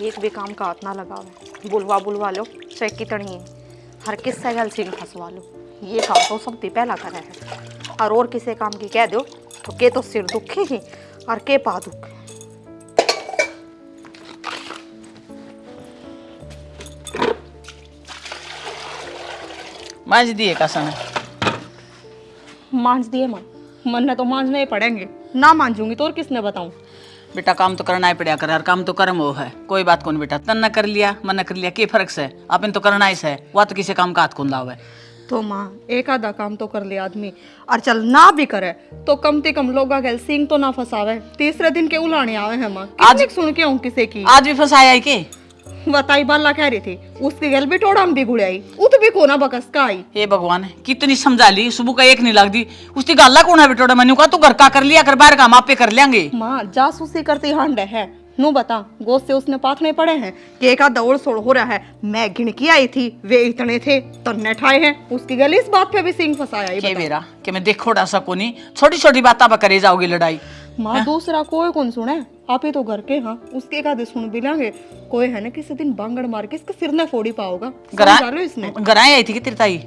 एक भी काम का हाथ ना लगावे, बुलवा लो चाहे कितनी है, हर किस्से गल सिंह फंसवा लो। ये काम तो सब पहला करे है, और किसी काम की कह दो तो के तो सिर दुखे ही और के पा दुख। मांझ दिए कासन है? मांझ दिए मन ने तो मांझने ही पड़ेंगे, ना मांझूंगी तो और किसने बताऊं। बेटा काम तो करना ही पड़ा कर, हर काम तो कर्म वो है। कोई बात कौन बेटा, तन न कर लिया मन न कर लिया के फर्क से, अपन तो करना ही है, वह तो किसी काम का हाथ कुंदा हुआ है। तो माँ एक आधा काम तो कर ले आदमी, और चल ना भी करे तो कम से कम लोग गैल सिंह तो ना फंसावे। तीसरे दिन के उलाने आवे हैं माँ, आज सुन के हूँ किसी की। आज भी फंसाया है के? बताई बाला कह रही थी उसके गल भी टोड़ा भी गुड़ाई, उत भी कोना बकस का आई। हे भगवान कितनी समझा ली, सुबह का एक नहीं लगती उसकी गाला कौन है बेटोड़ा। मैंने कहा तू घर का कर लिया कर, बाहर काम आपे कर लेंगे। माँ जासूसी करती हंड है नू बता, गोद से उसने पाथने पड़े हैं कि एक आध दौड़ सोड़ हो रहा है। मैं गिनकी आई थी, वे इतने थे तन्ने ठाए हैं, उसकी गल इस बात पे भी सिंह फंसाया। के मेरा कि मैं देखो डा सको नहीं, छोटी छोटी बातें पर करे जाओगी लड़ाई। माँ दूसरा कोई कौन सुने, आप ही तो घर के। हाँ उसके का सुन भी लेंगे, कोई है ना किसी दिन बांगड़ मार के इसके सिर ने फोड़ी पाओगा। इसने गराए आई थी कि तेरी ताई?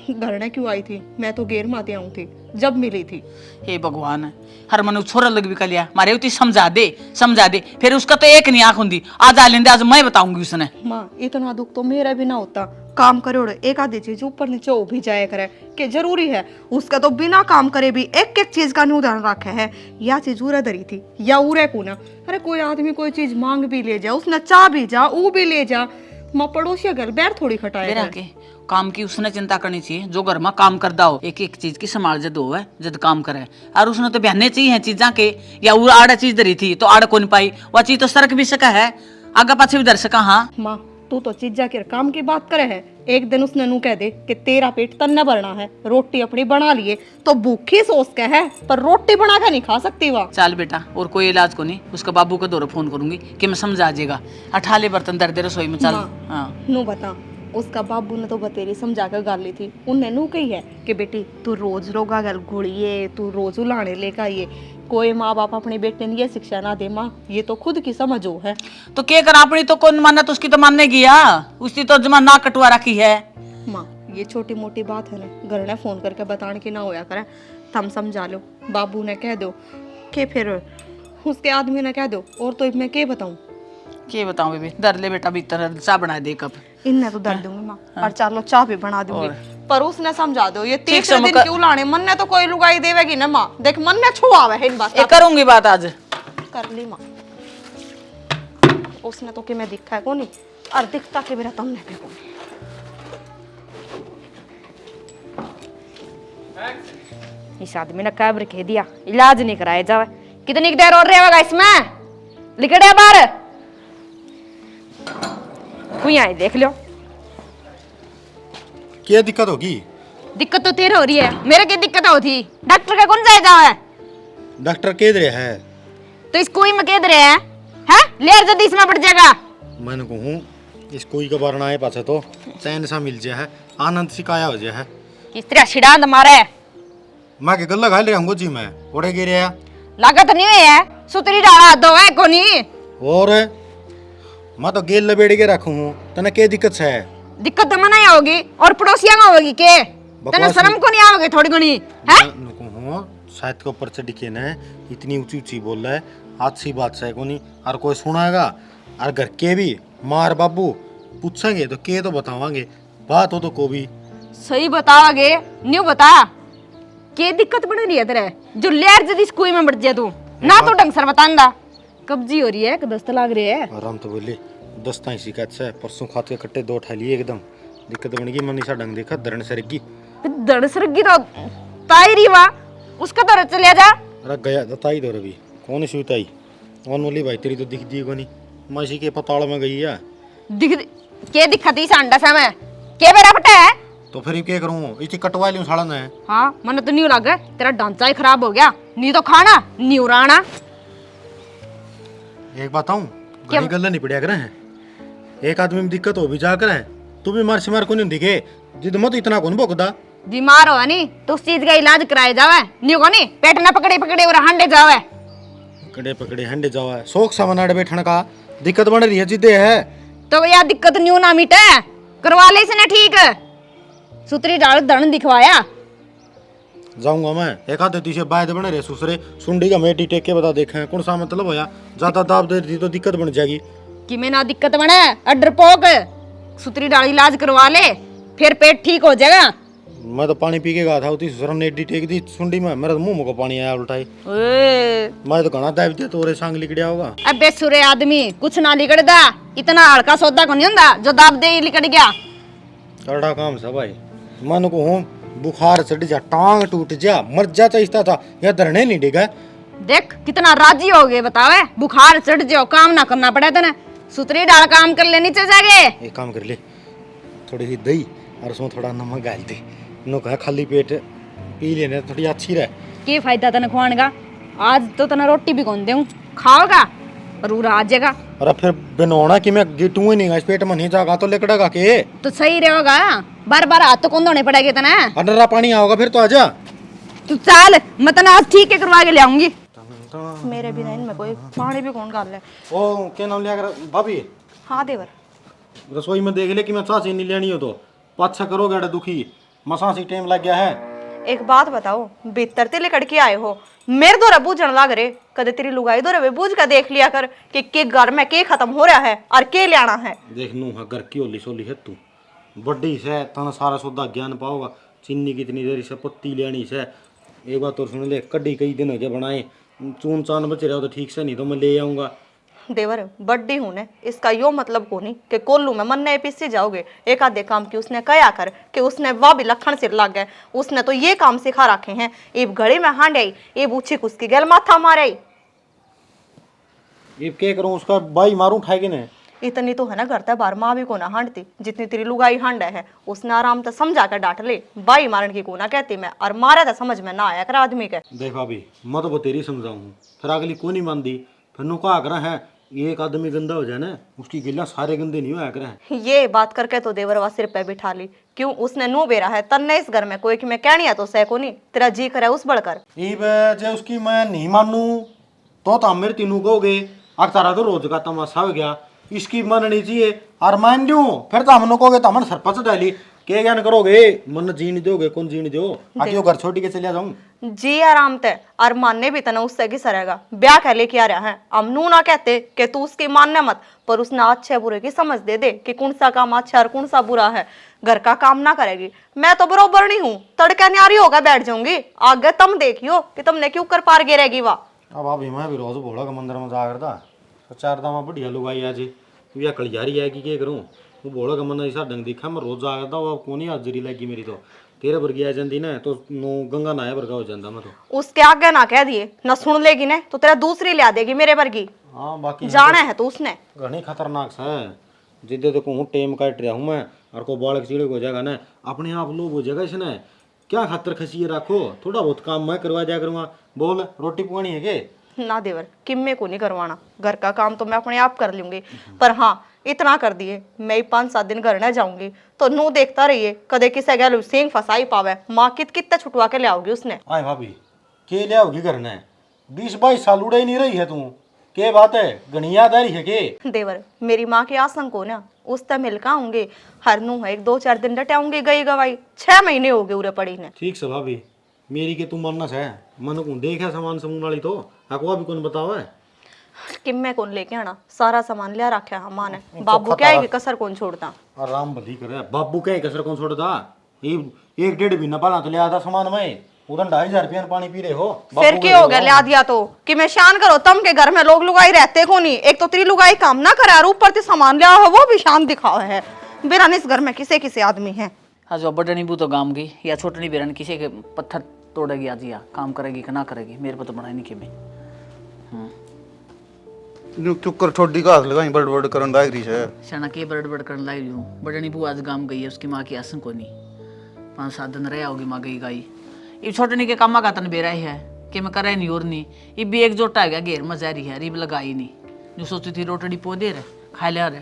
घर ने क्यों आई थी, मैं तो गेर माते आऊं थी जब मिली थी। हे भगवान हर मनु छोरा लग भी कर लिया मारे उती समझा दे, फिर उसका तो एक नहीं आंख हुंदी। आज आ लेंदे, आज मैं बताऊंगी उसने। माँ इतना दुख तो मेरा भी ना होता, काम करे एक आधी चीज ऊपर नीचे हो भी जाया करे कि जरूरी है। उसका तो बिना काम करे भी एक एक चीज का ध्यान रखे है, या चीज उरे धरी थी या उरे कुना। अरे कोई आदमी कोई चीज मांग भी ले जा, उसने चाह भी जा ऊ भी ले जा, माँ पड़ोसिया घर बैर थोड़ी खटाए के काम की उसने चिंता करनी चाहिए। जो घर में काम करता हो एक एक चीज की संभाल जद हो है, जद काम करे। और उसने तो बहने चाहिए चीजा के, या वो आड़ा चीज धरी थी तो आड़ कौन पाई, वह चीज तो सरक भी सका है, आगे पाछे भी धर सका। हाँ माँ तू तो चीजा के काम की बात करे है, एक दिन उसने नू कह दे कि तेरा पेट तन्ने भरना है, रोटी अपनी बना लिए तो भूखी सोच के है, पर रोटी बना के नहीं खा सकती वह। चल बेटा और कोई इलाज को नहीं, उसका बाबू का दौरा फोन करूंगी कि मैं समझा जाएगा। अठाले बर्तन दर दे रसोई में। चल हाँ नू बता, उसका बाबू ने तो बतेरी समझा कर गाली थी, उनने नू कही है कि बेटी तू रोज रोगा गल घुड़िए, तू रोज उलाने लेकर आइए। कोई माँ बाप अपने बेटे ने ये शिक्षा ना दे माँ, ये तो खुद की समझो है। तो क्या करा, अपनी तो कौन माना, तो उसकी तो मानने गया, उसकी तो जमा ना कटवा रखी है। माँ ये छोटी मोटी बात है ना, घर ने फोन करके बताने की ना होया करे, थम समझा लो। बाबू ने कह दो कि फिर उसके आदमी ने कह दो, और तो मैं क्या बताऊं। क्या बताऊं बेबी, दर ले बेटा भीतर चाय बना दे कप। इन्हें तो दर दूंगी माँ, और चलो चाय भी बना दूंगी, पर उसने समझा दो ये तीसरे दिन क्यों लाने। मन ने तो कोई लुगाई देवेगी ना माँ, देख मन ने छुआवे है इन बात। करूंगी बात आज कर ली माँ, उसने तो कि मैं दिखा है कोनी, और दिखता के मेरा तुमने भी कोनी। इस आदमी ने कैब रख दिया, इलाज नहीं कराया जावे। कितनी देर और रहेगा इसमें, लिखड़े बाहर कोई आई देख लो। क्या दिक्कत होगी? दिक्कत तो तेरे हो रही है, मेरे की दिक्कत होती। डॉक्टर का कौन जाए जावे? डॉक्टर कह रहे है तो इस कोई में कह रहे हैं लेर जल्दी इसमें पड़ जाएगा। मैंने कहूँ इस कोई का बारना है पाछे तो चैन सा मिल जाए है, आनंद सिकाया हो जाए है। किस तरह छिड़ांद मारे मैं के गल्ला खा ले हमको जी में ओड़े गिरे है, लागत नहीं है सुतरी डाला दो है कोनी। और मैं तो गेल लपेट के रखूं हूं, तने क्या दिक्कत है? दिक्कत तो मना होगी और पड़ोसिया में होगी के, तने शर्म को नहीं आओगे थोड़ी घनी है? कहूँ शायद के ऊपर से दिखे न इतनी ऊंची ऊंची बोल रहा है, अच्छी बात है कोनी, और कोई सुनाएगा और घर के भी मार बाबू पूछेंगे तो के तो बतावांगे, बात हो तो को भी सही बताओगे। न्यू बता के दिक्कत बन रही है तेरे, जो लेर जदी कोई में बढ़ जाए तू ना, तो ढंग से बतांदा। कब्जी हो रही है कि दस्त लग रही है? आराम तो बोले दस्ता ही शिकायत से, परसों खात के कट्टे दो उठा लिए एकदम, दिक्कत बन गई। मनीषा ढंग देखा धरण सरगी, धड़ सरगी तो ताई रही वा, उसका तो चले जा। अरे गया ताई दो रवि कौन सी ताई कौन बोली भाई, तेरी तो दिख दी कोनी, मासी के पताल में गई है। दिख के दिखती सांडा सा में के बेरा फटा है, तो फिर क्या करूं, इसे कटवा लूं साड़ा ने। हाँ मन तो नहीं लगा, तेरा ढांचा ही खराब हो गया, नहीं तो खाना नहीं उड़ाना। एक बताऊं, घनी गल्ला नहीं पड़िया करे हैं, एक आदमी में दिक्कत हो भी जा करे, तू भी मार सिमार को नहीं दिखे, जिद मत इतना कौन भोगदा। बीमार हो नहीं तो उस चीज का इलाज कराया जावे, नहीं को नहीं पेट ना पकड़े पकड़े और हांडे जावे। कड़े पकड़े हंडे जावा है शौक सा मनाड़े बैठने का दिक्कत बन रही है जिद्दे है। तो यार दिक्कत न्यू ना मिटे, करवा ले इसने ठीक। सुतरी डाल धन दिखवाया। जाऊंगा मैं एक आधे तीसरे बायद बने रहे सुसरे सुंडी का मेटी टेक के बता देखे कौन सा मतलब होया ज्यादा दाब दे दी तो दिक्कत बन जाएगी। कि मैं ना दिक्कत बने अडर पोक सुतरी डाल इलाज करवा ले फिर पेट ठीक हो जाएगा। मैं तो पानी पी के गया था उसी सुसर ने एडी टेक दी सुंडी में मेरा तो मुंह को पानी आया उल्टाई। ओए मैं तो घना दाब दिया तो सांग लिकड़िया होगा। अबे सुरे आदमी कुछ ना लिकड़दा, इतना हल्का सौदा को नहीं हुंदा जो दाब दे ही लिकड़ गया। करड़ा काम सा भाई मन को हूँ बुखार चढ़ जा टांग टूट जा मर जा चाहता था या धरने नहीं डिगा। देख कितना राजी हो गए बतावे, बुखार चढ़ जाओ काम ना करना पड़े तने, सुतरी डाल काम कर ले नीचे जाके। एक काम कर ले थोड़ी सी दही और उसमें थोड़ा नमक डाल दे नो कहा खाली पेट पी लेने थोड़ी अच्छी रहे। के फायदा तने खुआने का, आज तो तने रोटी भी कौन दूं खाओगा रूरा आ जाएगा। अरे फिर बनोना कि मैं गिटू ही नहीं गा इस पेट में नहीं जागा तो लेकड़ेगा के तो सही रहेगा, बार बार हाथ तो कौन धोने पड़ेगा तने। अडरा पानी आओगा फिर तो आजा। तू चल मैं तने आज ठीक है करवा के ले आऊंगी। मेरे बिना इनमें कोई पानी भी कौन डाल ले। ओ क्या नाम लिया कर भाभी हाँ देवर, रसोई में देख ले कि मैं चाची नहीं लेनी हो तो पाछा करोगे अड़े दुखी मसा सी टाइम लग गया है। एक बात बताओ भीतर ते लेकर के आए हो मेरे दो बूझन लग रहे कदे तेरी लुगाई दो बूझ कर देख लिया कर कि के घर में के खत्म हो रहा है और के लियाना है। देख नू हाँ घर की होली सोली है तू बड्डी से तना सारा सौदा ज्ञान पाओगा चीनी कितनी देरी से पत्ती लेनी से एक बात और सुन ले कड्डी कई दिन हो गए बनाए चून चान बच रहे हो तो ठीक से नहीं तो मैं ले आऊंगा। देवर बड्डी हूं ने इसका यो मतलब को नहीं कि कोल्लू में मन नए पीछे जाओगे। एक आधे काम की उसने कया कर कि उसने वाह भी लखन सिर लग गए, उसने तो ये काम सिखा रखे हैं। एक घड़ी में हांड आई ये बूछी कुछ गैल माथा मारे ये क्या करूं उसका बाई मारूं उठाएगी ने इतनी तो है ना घर बार माँ भी को ना हांडती जितनी तेरी लुगाई हांडा है। उसने आराम से समझा कर डांट ले बाई मारन की को ना कहती मैं और मारा था समझ में ना आया कर आदमी के। देख भाभी मैं तो बतेरी समझाऊं फिर अगली को नहीं मानती फिर नु का करा है एक आदमी गंदा हो जाए ना उसकी गिल्ला सारे गंदे नहीं होया करे। ये बात करके तो देवरवा सिर पे बिठा ली क्यों उसने नो बेरा है तन्ने इस घर में कोई कि मैं कहनी है तो सह को नहीं तेरा जी करे उस बढ़कर। जे उसकी मैं नहीं मानू तो मेरे तीनों कहोगे अग तारा तो रोज का तमाशा हो गया इसकी मननी चाहिए और मान लू फिर तो हमने कहोगे तो हमने सरपंच डाली के ज्ञान करोगे मन जीने दोगे कौन जीने दो आगे घर छोड़ के चलिया जाऊं जी आराम ते और मानने भी तना उससे किसा रहेगा ब्याह कह लेके आ रहा है। हम नू ना कहते कि तू उसकी मानने मत पर उसने अच्छे बुरे की समझ दे कि कौन सा काम अच्छा और कौन सा बुरा है। घर का काम ना करेगी मैं तो बरोबर नहीं हूँ तड़का न्यारी होगा बैठ जाऊंगी आगे तुम देखियो कि तुमने क्यों कर पार गिरेगी वाह। अब अभी मैं भी रोज भोला का मंदिर में जा करता चार दामा बढ़िया लुगाई आज या कलियारी आएगी क्या करूँ वो भोला का मंदिर ऐसा ढंग दिखा मैं रोज जा करता वो कौन ही हाजरी लगी मेरी तो तेरे वर्गी आ जाती ना तो नो गंगा नाया वर्गा हो जाता मैं तो उसके आगे ना कह दिए न सुन लेगी ने तो तेरा दूसरी ले देगी मेरे वर्गी। हाँ बाकी जाना है तो उसने घनी खतरनाक सा है जिद्दे तो कहूँ टेम काट रहा हूँ मैं और को बालक चिड़े हो जाएगा ना अपने आप लोग हो जाएगा इसने क्या खातर खसिए रखो थोड़ा बहुत काम मैं करवा जाया करूँगा बोल रोटी पकानी है के ना देवर किम्मे को नहीं करवाना घर का काम तो मैं अपने आप कर लूंगी पर हाँ इतना कर दिए मैं 5-7 दिन घर न जाऊंगी तो नू देखता रहिए कदे किसे गैल सिंह फसाई पावे माँ कितने छुटवा के ले आओगी उसने। आए भाभी के ले आओगी घर ने 20-22 साल उड़े ही नहीं रही है तू के बात है गणिया दारी है के देवर मेरी माँ की आसंग को ना उस तक मिल का आऊंगी हर नू है 2-4 दिन डटाऊंगी गई गवाई 6 महीने हो गए उरे पड़ी ने। ठीक से भाभी मेरी के तू मरना है मन को देख है सामान समूह वाली तो हकवा भी कौन बताओ है कि मैं कौन लेके आना सारा सामान लिया रखा है माँ ने बाबू क्या है कि कसर कौन छोड़ता आराम भली करे बाबू क्या कसर कौन छोड़ता ये 1-1.5 महीना पहला तो लिया था सामान में उधर 2,500 रुपया पानी पी रहे हो फिर क्या हो गया लिया दिया तो कि मैं शान करो तुम के घर में लोग लुगाई रहते को नहीं एक तो तेरी लुगाई काम ना करे और ऊपर से सामान लिया हो वो भी शान दिखाओ है बिना इस घर में किसे किसे आदमी है। आज वो बड़नी बू तो गाम गई या छोटनी बेरन किसी के पत्थर तोड़ेगी आज या काम करेगी कि ना करेगी मेरे को तो बनाई नहीं कि मैं चुप कर छोटी का हाथ लगाई बड़ बड़ करन लाग रही है शाना के बड़ बड़ करने लाई हूँ बड़नी बू आज गाम गई है उसकी माँ की आसन को नहीं 5-7 दिन रह आओगी माँ गई गाई ये छोटनी के कामा का तन बेरा ही है कि मैं करे नहीं और नहीं ये भी एक जोटा गया घेर मजा रही है रिब लगाई नहीं जो सोची थी रोटड़ी पौधे रहे खा लिया रहे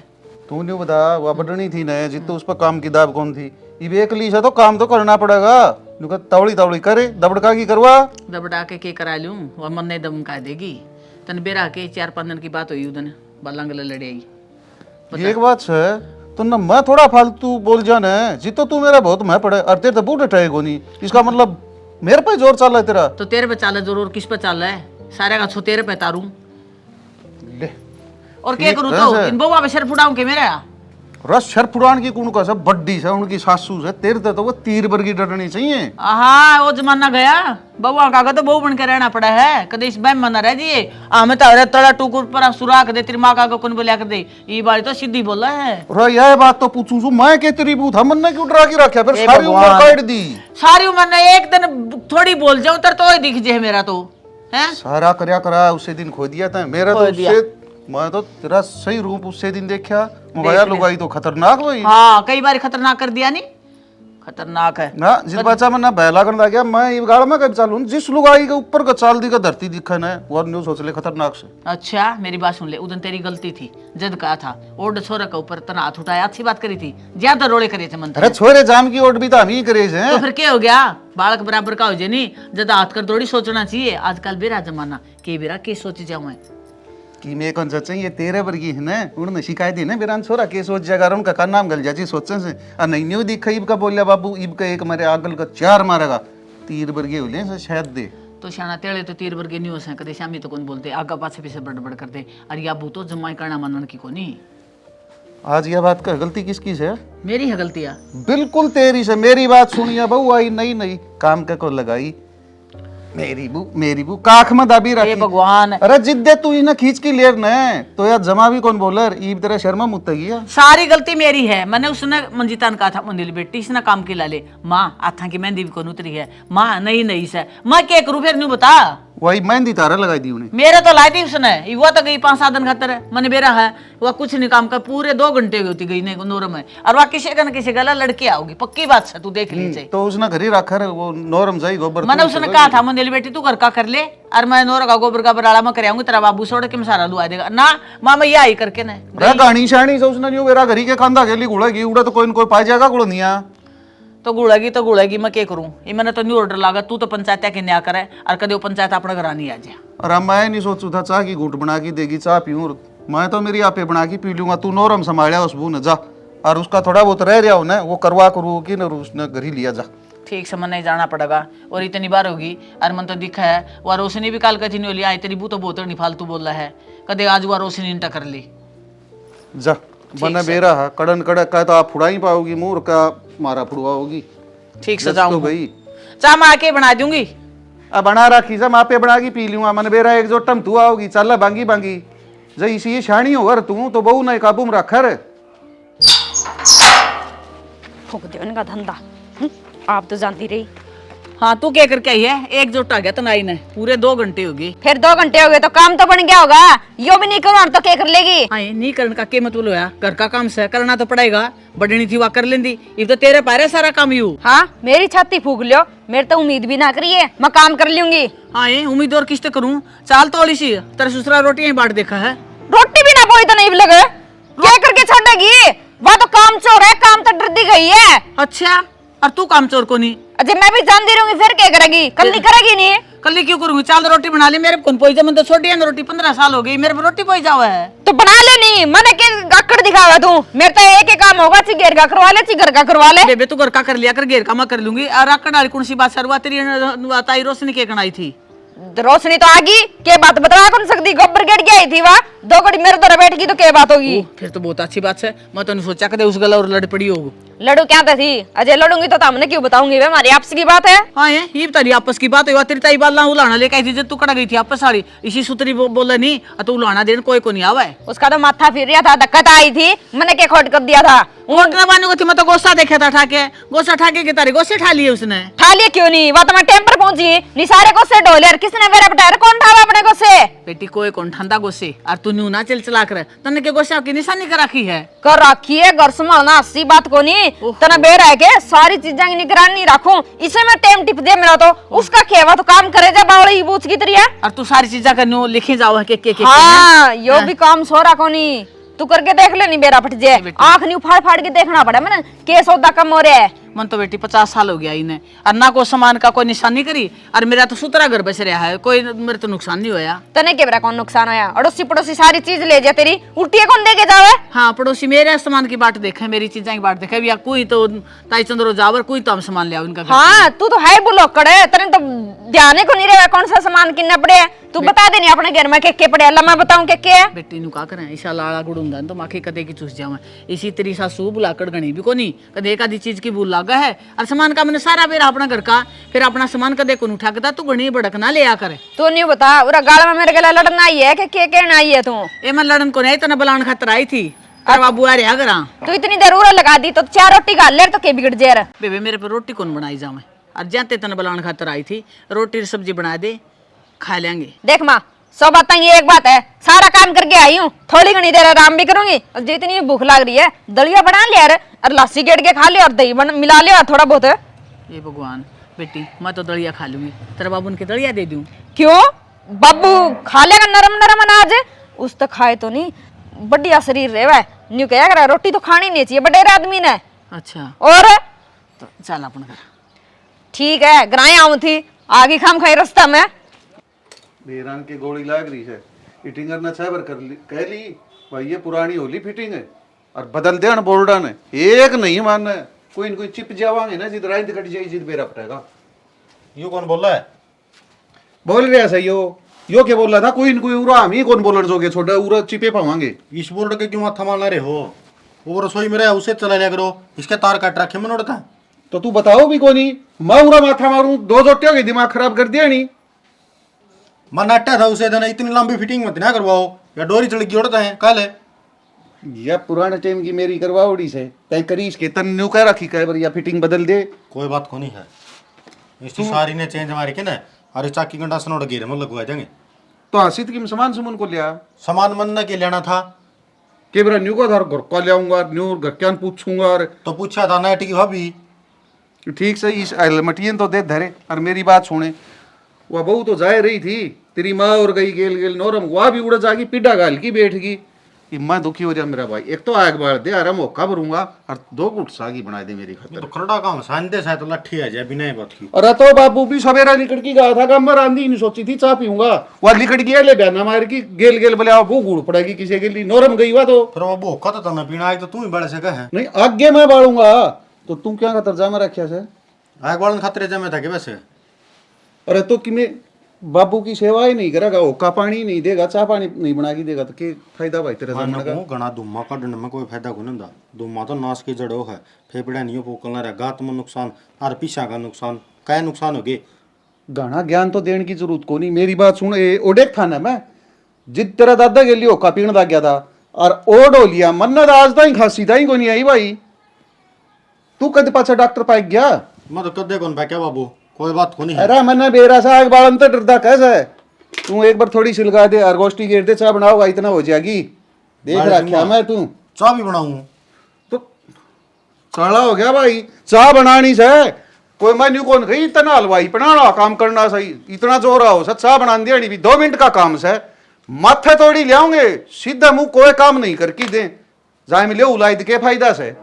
तू नहीं बता वो बड़नी थी ना जितने उस पर काम की दाब कौन थी ये एक लीस है तो काम तो करना पड़ेगा तवड़ी तवड़ी करे दबड़का की करवा दबड़ा के करा लूँ और मन नहीं दम का देगी तन बेरा के 4-5 दिन की बात हुई उधन बालंग लड़े आई। एक बात है तो ना मैं थोड़ा फालतू बोल जाना है जी, तो तू मेरा बहुत मैं पड़े और तेरे तो बूढ़े टहे को नहीं, इसका मतलब मेरे पे जोर चल रहा है तेरा। तो तेरे पे चाल है जरूर, किस पे चाल रहा है? सारे का छो तेरे पे तारू ले और क्या करूँ? तो इन बउआ पे सर फुटाऊं के मेरा रस शर पुराण की कौन का सब बड्डी से उनकी सासू से तेरे तो वो तीर वर्गी डरनी चाहिए। हाँ वो जमाना गया, बउआ का तो बहू बन के रहना पड़ा है, कदे इस बैम मना रह जिए। हमें तो अरे तड़ा टुकुर पर सुराख दे, तेरी माँ का कौन बोलिया कर दे, ये बात तो सीधी बोला है। रे यह बात तो पूछूं सु मैं के तेरी बूथ हमन ने क्यों डरा के रखा, फिर सारी उम्र काट दी। सारी उम्र ने एक दिन थोड़ी बोल जाऊं तर तो दिख जे मेरा तो है सारा करया करा उसे दिन खो दिया था मेरा तो उससे मैं तो तेरा सही रूप उससे दिन देखा मोबाइल लुगाई तो खतरनाक हुई। हाँ कई बार खतरनाक कर दिया नहीं, खतरनाक है ना जिस बच्चा में ना बहला करने लग गया मैं ये गाड़ में कब चालू जिस लुगाई के ऊपर का चाल दी का धरती दिखा ना वो न्यूज सोच ले खतरनाक से। अच्छा मेरी बात सुन ले, उधर तेरी गलती थी, जद कहा था ओड छोरा के ऊपर तना हाथ उठाया, अच्छी बात करी थी, ज्यादा रोड़े करे थे मन। अरे छोरे जाम की ओट भी तो हम ही करे तो फिर क्या हो गया, बालक बराबर का हो जाए नहीं, जद हाथ कर दौड़ी सोचना चाहिए। आजकल बेरा जमाना के बेरा के सोच जाऊं कि मैं कौन सोचे ये तेरे वर्गी है ना उन्होंने शिकायत ही ना बेरान छोरा के सोच जाएगा उनका का नाम गल जाची सोचे से आ नहीं न्यू दिखा इब का बोलिया बाबू इब का एक मारे आगल का 4 मारेगा तीर वर्गी होले से शायद दे तो शाना तेड़े तो तीर वर्गे नहीं हो सके, कदे शामी तो कौन बोलते आगा पाछे पीछे बड़बड़ करते, अरे या बू तो जमाई करना मनन की कोनी। आज यह बात का गलती किसकी से? मेरी है गलतियां बिल्कुल तेरी से। मेरी बात सुनिया बहू आई नहीं नहीं काम का को लगाई मेरी बू काख में दाबी रखी। भगवान अरे जिद्दे तू इन्हें खींच की लेर न तो यार जमा भी कौन बोलर ईब तेरा शर्मा मुत्ता गया। सारी गलती मेरी है, मैंने उसने मंजीता ने कहा था मंदिर बेटी इसने काम की लाले माँ आथा की मेहंदी भी कौन उतरी है, माँ नहीं नहीं से मैं क्या करूँ फिर नहीं बता। वही मेहंदी तारा लगाई दी उन्हें, मेरे तो लाई थी उसने, वो तो गई 5-7 दिन खातर है, मैंने बेरा है वह कुछ नहीं काम कर पूरे 2 घंटे होती गई नहीं नोरम है, और वह किसी का न किसी गला लड़की आओगी पक्की बात से तू देख लीजिए। तो उसने घर ही रखा वो नोरम जाई गोबर। मैंने उसने कहा था मंदिर बेटी तू घर का कर ले और मैं नोर का गोबर का बराड़ा में कराऊंगी, तेरा बाबू सोड़ के मैं सारा लुआ देगा ना माँ मैं यही करके ना गाड़ी शाणी से उसने नहीं मेरा घरी के खांदा गेली गुड़ेगी उड़ा तो कोई न कोई पाई जाएगा गुड़निया तो गुड़ेगी मैं क्या करूं, ये मैंने तो नहीं ऑर्डर लागा, तू तो पंचायत के न्याय करे और कदे वो पंचायत अपने घर नहीं आ जाए। और मैं नहीं सोचू था चाह की घूट बना के देगी चाह पीऊं मैं तो मेरी आपे बना के पी लूंगा, तू नोरम संभालिया उस बू न जा और उसका थोड़ा बहुत रह रहा हो ना वो करवा करू कि न उसने घर ही लिया जा। ठीक से मन नहीं जाना पड़ेगा और इतनी बार होगी और मन तो दिखा है वह रोशनी भी काल कथी नहीं लिया तेरी बू तो बहुत नहीं फालतू बोल रहा है, कदे आज वह रोशनी इंटा कर ली जा बना बेरा है कड़न कड़क का तो आप फुड़ा ही पाओगी मूर का मारा फुड़वा होगी। ठीक से जाऊँ गई चाह मैं आके बना दूंगी, अब बना रखी जा मापे बना के पी लूंगा मन बेरा एक जो टम तू आओगी चल बांगी बांगी जय इसी शाणी होगा तू तो बहु नहीं काबू में रखा रे फूक दे उनका धंधा। आप तो जानती रही। हाँ तू क्या करके आई है, एकजुट आ गया तो नहीं ने पूरे 2 घंटे हो गए। फिर 2 घंटे हो गए तो काम तो बन गया होगा, यो भी नहीं करूँ तो क्या कर लेगी। हाँ नहीं करने का क्या मतलब है, घर का काम से करना तो पड़ेगा, बढ़नी थी वह कर लेंदी, ये तो तेरे पारे सारा काम यू। हाँ मेरी छाती फूक लियो, मेरे तो उम्मीद भी ना करिए मैं काम कर लूंगी। हाँ ये उम्मीद और किस्त करूँ चाल तो सी तेरा ससुरा रोटी ही बांट देखा है, रोटी भी ना बोई तो नहीं लगे क्या करके छोड़ेगी, वह तो काम चोर है काम तो डरती गई है। अच्छा और तू काम चोर को नहीं, अजय मैं भी जान दे रहूंगी फिर क्या करेगी, कल नहीं करेगी नहीं कल क्यों करूंगी, चाल रोटी बना ले मेरे कौन पोई जा, मैं तो छोटी है ना रोटी 15 साल हो गई मेरे पर रोटी पोई जावा है तो बना ले नहीं मैंने के गाकड़ दिखावा तू, मेरे तो एक ही काम होगा ची घेर का करवा ले ची घर का करवा ले। बेबे तू घर का कर लिया कर घेर का मैं कर लूंगी, और आकड़ डाली कौन सी बात सरवा तेरी ताई रोशनी के कनाई थी, रोशनी तो आगी के बात बता कौन सकती गोबर गेट गई थी वह 2 घड़ी मेरे तरह बैठ गई तो क्या बात होगी। फिर तो बहुत अच्छी बात है, मैं तो नहीं सोचा कदे उस गला और लड़ पड़ी होगी। लड़ू क्या थी अजय लड़ूंगी तो हमने क्यों बताऊंगी हमारी आपस की बात है। हाँ ये तारी आपस की बात है, तेरी ताई बाल उलाना लेके आई थी जब तू कड़ा गई थी आपस साड़ी इसी सूत्री बोला नहीं तो उलाना देने कोई को नहीं आवा है, उसका तो माथा फिर रहा था दिक्कत आई थी मैंने क्या खोट कर दिया था घोटना बाने को थी, मैं तो गोसा देखा था ठाके गोसा ठाके के तारी गोसे ठा लिए उसने, ठा लिया क्यों नहीं वह तो मैं टेम्पर पहुंची नहीं सारे गोसे ढोले और किसने मेरा बटाया कौन ठावा अपने गोसे बेटी कोई कौन ठंडा गोसे और तू न्यू ना चल चला कर तने के गोसा की निशानी कर रखी है, कर रखी है घर संभालना अस्सी बात को नहीं तना बेर है के सारी चीजें की निगरानी रखूं इसे मैं टेम टिप दे मेरा तो उसका खेवा तो काम करे जा बावड़ी बूझ की तरिया और तू सारी चीजा का न्यू लिखे जाओ के हाँ यो भी काम सोरा को नहीं तू करके देख ले नहीं बेरा फट जाए आंख नहीं उफाड़ फाड़ के देखना पड़ा मैंने के सौदा कम हो रहा है मन तो बेटी 50 साल हो गया इन्हें, और ना कोई सामान का कोई निशानी करी, और मेरा तो सुतरा घर बस रहा है, कोई मेरे तो नुकसान नहीं होया। तने के बरा कौन नुकसान होया? अड़ोसी पड़ोसी सारी चीज ले जा तेरी, उल्टी कौन देके जावे? हाँ, पड़ोसी मेरे सामान की बाट देखे, मेरी चीजें की बाट देखे, या कोई तो ताई चंद्रो जावर कोई तो हम सामान लिया उनका घर। हाँ तू तो है बुलोकड़ है, तने तो ध्यान को नहीं रहा कौन सा सामान किन्ना पड़े है। तू बता देनी अपने घर में के पड़े, अल्लाह मैं बताऊं के है। बेटी नु का करें, ईसा लाड़ा गुड़ूंदा तो माखे कदे की चूस जावे, इसी तेरी सासू बुलाकड़ गणी भी कोनी, कदे एक आधी चीज की भूल लागा है, और सामान का मैंने सारा बेरा अपना घर का, फिर अपना सामान कदे को उठा के तू गणी भड़क ना लिया करे। तू नहीं बता उरा गाल में मेरे गला लड़ना आई है के कहना आई है तू? ए मैं लड़न को नहीं, तो बुलाने खातर आई थी, और बाबू आ रहा घरा। तू इतनी देर उरा लगा दी तो 4 रोटी खा ले तो के बिगड़ जेर। बेबे मेरे पर रोटी कौन बनाई जावे, और जानते तने बुलाने खातर आई थी, रोटी सब्जी बना दे खा लेंगे। देख माँ, सब बताएंगे एक बात है, सारा काम करके आई हूँ, थोड़ी घनी देर आराम भी करूंगी, और जितनी भूख लग रही है दलिया बना लिया और लस्सी गेट के खा लिया और दही मिला लिया थोड़ा बहुत। ये भगवान बेटी, मैं तो दलिया खा लूंगी, तेरे बाबू उनके दलिया दे दूं? क्यों? बाबू खा लेगा नरम नरम अनाज, उस तक खाए तो नहीं बढ़िया शरीर रहे। न्यू क्या करा, रोटी तो खानी नहीं चाहिए बड़े आदमी ने। अच्छा और तो चल अपन घर। ठीक है, ग्राए आऊं थी आगे खाम खाई रास्ता में। बेरान की गोली लाग रही है, फिटिंग करना छाबर कह ली भाई, ये पुरानी होली फिटिंग है और बदल देन बोर्डा ने एक नहीं मानना है, कोई न कोई चिप जावांगे ना, जिद रात कट जाए जिद बेरा पड़ेगा। यो कौन बोल रहा है? बोल रहा सही यो क्या बोल रहा था, कोई न कोई उरा हम ही कौन बोलर जोगे, छोटा उरा चिपे पावांगे। इस बोर्ड के क्यों माथा मारना रहे हो? वो रसोई में रहा उसे चला लिया करो, इसके तार काट रखे मन उड़ता। तो तू बताओ भी कोनी, मैं उरा माथा मारूं, 2 जोटियों के दिमाग खराब कर दिया नहीं। मन अट्टा था उसे देना, इतनी लंबी फिटिंग मत ना करवाओ, या डोरी चढ़ गई उड़ता है कल है। या पुराने टाइम की मेरी करवाओड़ी से तय करीश के तन न्यू कह रखी कह या फिटिंग बदल दे। कोई बात को नहीं है, इसकी सारी ने चेंज मारी के ना, अरे चाकी घंटा सनोड़ गिरे मतलब लगवा जाएंगे। तो हसीत की सामान सुमन को लिया, सामान मन के लेना था, के बरा न्यू का धर घर को ले आऊंगा, न्यू घर क्या पूछूंगा, और तो पूछा था ना टिकी भाभी। ठीक से इस मटियन तो दे धरे, और मेरी बात सुने, वह बहू तो जाए रही थी, तेरी माँ और गई गेल गेल नौरम, वह भी उड़ जागी पिड्डा गाल की बैठ गई। मैं दुखी हो जा मेरा भाई, एक तो आग बार दे आराम मौका भरूंगा, और 2 गुट सागी बना दे मेरी खातिर। तो खरड़ा काम शांति से तो लट्ठी आ जाए बिना बात की। अरे तो बाबू भी सवेरा लिकड़ की गया था, गम में रांधी नहीं सोची थी चाह पीऊंगा, वह लिकड़ गया ले बहना मार की गेल गेल बोले आप वो गुड़ पड़ेगी किसी के लिए, नौरम गई हुआ तो फिर वो भूखा तो मैं पीना आए तो तू ही बड़े से कहे नहीं आगे मैं बाड़ूंगा, तो तू क्या का तर्जा में रखा से? आग बालन खतरे जमे था कि वैसे। अरे तो कि मैं बाबू की सेवा ही नहीं करेगा, ओका पानी नहीं देगा, चाह पानी नहीं बना के देगा, तो के फायदा भाई तेरे मन जमाने का? को घना धुम्मा काटने में कोई फायदा को नहीं होता, धुम्मा तो नाश की जड़ो है, फेफड़ा नहीं पोकलना रहा, गात में नुकसान और पीछा का नुकसान, क्या नुकसान हो गए। गाना ज्ञान तो देने की जरूरत को नहीं, मेरी बात सुन, ओडेक था ना मैं जिद तेरा दादा के लिए ओका पीण दा गया था, और ओडो लिया मन्नत आज ताई खांसी ताई को नहीं आई भाई, तू कद पाछा डॉक्टर पाई गया? मैं तो कदे कौन क्या बाबू, कोई बात को नहीं है। अरे मैंने बेरा सा आग बालन तो डरदा कैसे, तू एक बार थोड़ी सिलगा दे, अर्गोष्टी गेर दे, चाह बनाओगा इतना हो जाएगी, देख रखा मैं तू चाह भी बनाऊं तो साला हो गया भाई, चाह बनानी से कोई मैं न्यू कौन गई, इतना हलवाई बनाना काम करना सही, इतना जोर आओ सच चाह बना दिया नहीं, 2 मिनट का काम से माथे तोड़ी ले आओगे, सीधा मुंह कोई काम नहीं करके दे, जाए मिले उलाइद के फायदा से।